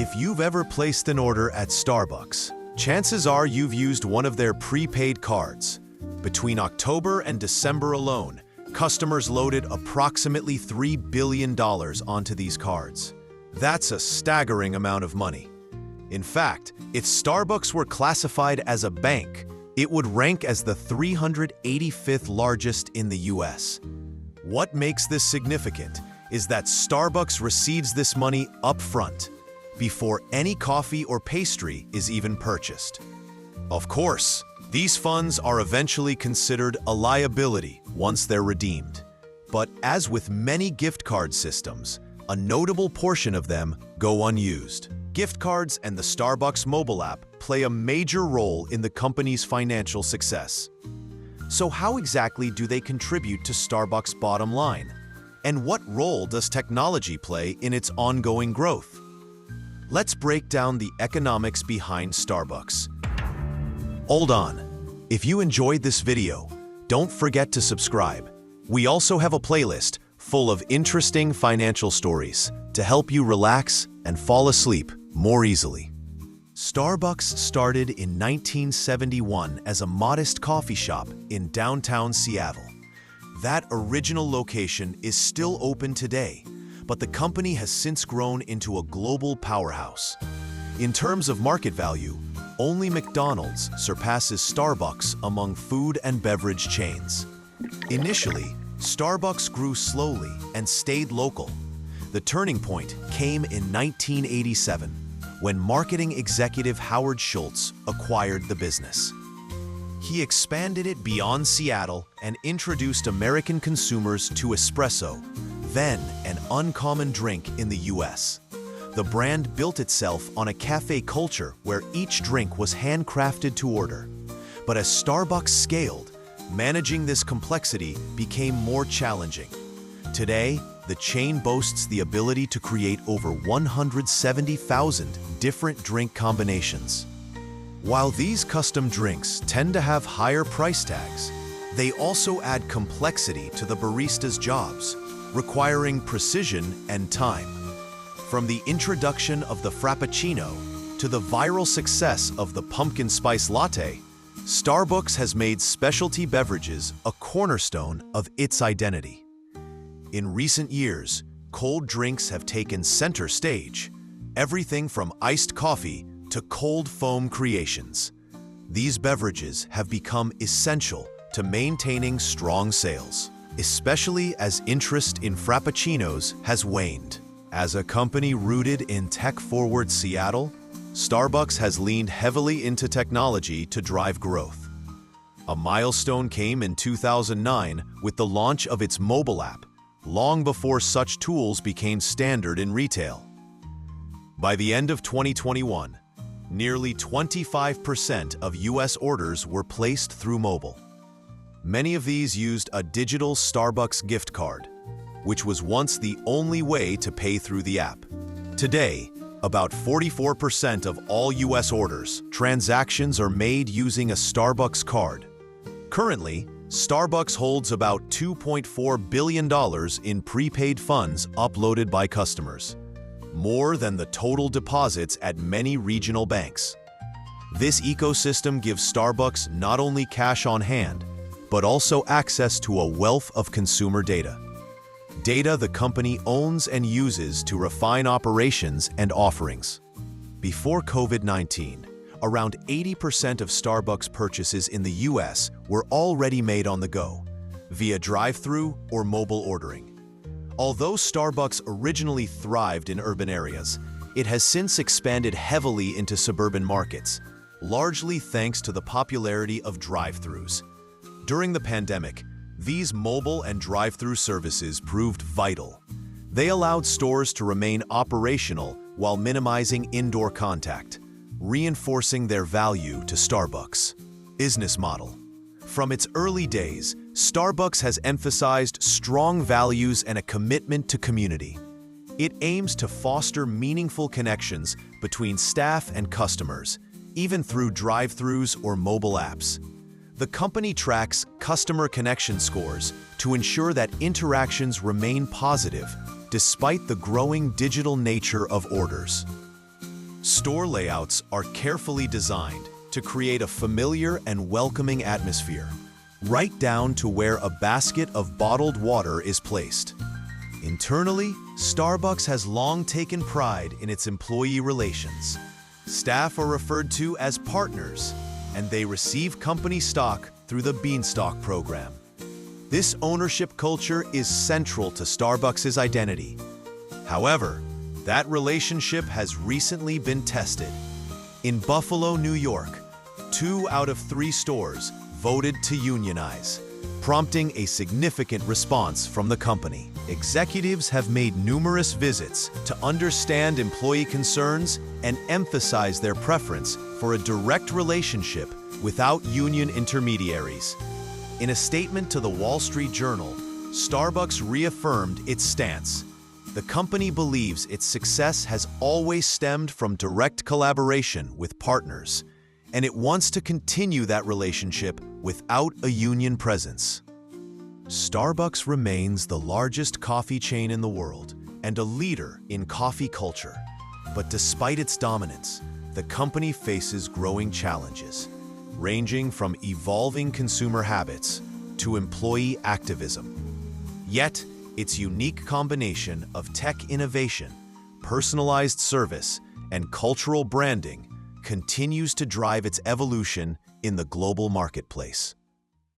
If you've ever placed an order at Starbucks, chances are you've used one of their prepaid cards. Between October and December alone, customers loaded approximately $3 billion onto these cards. That's a staggering amount of money. In fact, if Starbucks were classified as a bank, it would rank as the 385th largest in the US. What makes this significant is that Starbucks receives this money up front, before any coffee or pastry is even purchased. Of course, these funds are eventually considered a liability once they're redeemed. But as with many gift card systems, a notable portion of them go unused. Gift cards and the Starbucks mobile app play a major role in the company's financial success. So how exactly do they contribute to Starbucks' bottom line? And what role does technology play in its ongoing growth? Let's break down the economics behind Starbucks. Hold on. If you enjoyed this video, don't forget to subscribe. We also have a playlist full of interesting financial stories to help you relax and fall asleep more easily. Starbucks started in 1971 as a modest coffee shop in downtown Seattle. That original location is still open today, but the company has since grown into a global powerhouse. In terms of market value, only McDonald's surpasses Starbucks among food and beverage chains. Initially, Starbucks grew slowly and stayed local. The turning point came in 1987, when marketing executive Howard Schultz acquired the business. He expanded it beyond Seattle and introduced American consumers to espresso, then an uncommon drink in the US. The brand built itself on a cafe culture where each drink was handcrafted to order. But as Starbucks scaled, managing this complexity became more challenging. Today, the chain boasts the ability to create over 170,000 different drink combinations. While these custom drinks tend to have higher price tags, they also add complexity to the barista's jobs, requiring precision and time. From the introduction of the Frappuccino to the viral success of the pumpkin spice latte, Starbucks has made specialty beverages a cornerstone of its identity. In recent years, cold drinks have taken center stage, everything from iced coffee to cold foam creations. These beverages have become essential to maintaining strong sales, especially as interest in Frappuccinos has waned. As a company rooted in tech-forward Seattle, Starbucks has leaned heavily into technology to drive growth. A milestone came in 2009 with the launch of its mobile app, long before such tools became standard in retail. By the end of 2021, nearly 25% of US orders were placed through mobile. Many of these used a digital Starbucks gift card, which was once the only way to pay through the app. Today, about 44% of all US transactions are made using a Starbucks card. Currently, Starbucks holds about $2.4 billion in prepaid funds uploaded by customers, more than the total deposits at many regional banks. This ecosystem gives Starbucks not only cash on hand, but also access to a wealth of consumer data. Data the company owns and uses to refine operations and offerings. Before COVID-19, around 80% of Starbucks purchases in the US were already made on the go, via drive-thru or mobile ordering. Although Starbucks originally thrived in urban areas, it has since expanded heavily into suburban markets, largely thanks to the popularity of drive-thrus. During the pandemic, these mobile and drive-thru services proved vital. They allowed stores to remain operational while minimizing indoor contact, reinforcing their value to Starbucks' business model. From its early days, Starbucks has emphasized strong values and a commitment to community. It aims to foster meaningful connections between staff and customers, even through drive-thrus or mobile apps. The company tracks customer connection scores to ensure that interactions remain positive despite the growing digital nature of orders. store layouts are carefully designed to create a familiar and welcoming atmosphere, right down to where a basket of bottled water is placed. Internally, Starbucks has long taken pride in its employee relations. Staff are referred to as partners, and they receive company stock through the Beanstalk program. This ownership culture is central to Starbucks' identity. However, that relationship has recently been tested. In Buffalo, New York, 2 out of 3 stores voted to unionize, prompting a significant response from the company. Executives have made numerous visits to understand employee concerns and emphasize their preference for a direct relationship without union intermediaries. In a statement to the Wall Street Journal, Starbucks reaffirmed its stance. The company believes its success has always stemmed from direct collaboration with partners, and it wants to continue that relationship without a union presence. Starbucks remains the largest coffee chain in the world and a leader in coffee culture. But despite its dominance, the company faces growing challenges, ranging from evolving consumer habits to employee activism. Yet, its unique combination of tech innovation, personalized service, and cultural branding continues to drive its evolution in the global marketplace.